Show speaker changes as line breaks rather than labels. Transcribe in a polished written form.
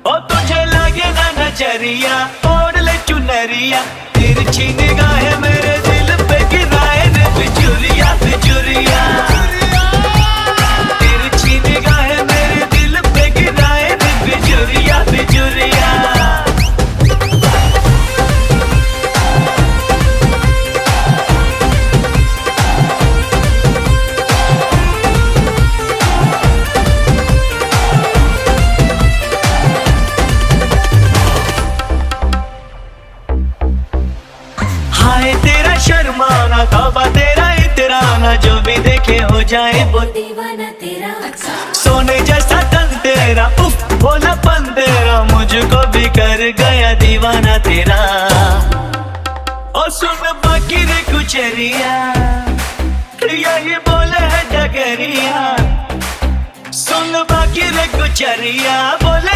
ओ तुझे लगे ना नजरिया, ओढ़ ले चुनरिया, तिरछी निगाहें मेरे दिल पे गिराए रे बिजुरिया बिजुरिया। तिरछी निगाहें मेरे दिल पे गिराए रे बिजुरिया बिजुरिया। हाय तेरा शर्माना, तौबा तेरा इतराना, जो भी देखे हो जाए वो
दीवाना तेरा।
सोने जैसा तन तेरा, उफ भोलापन तेरा, मुझको भी कर गया दीवाना तेरा। और सुन बाकी रे कुचरिया, ये बोले है डगरिया, सुन बाकी रे कुचरिया बोले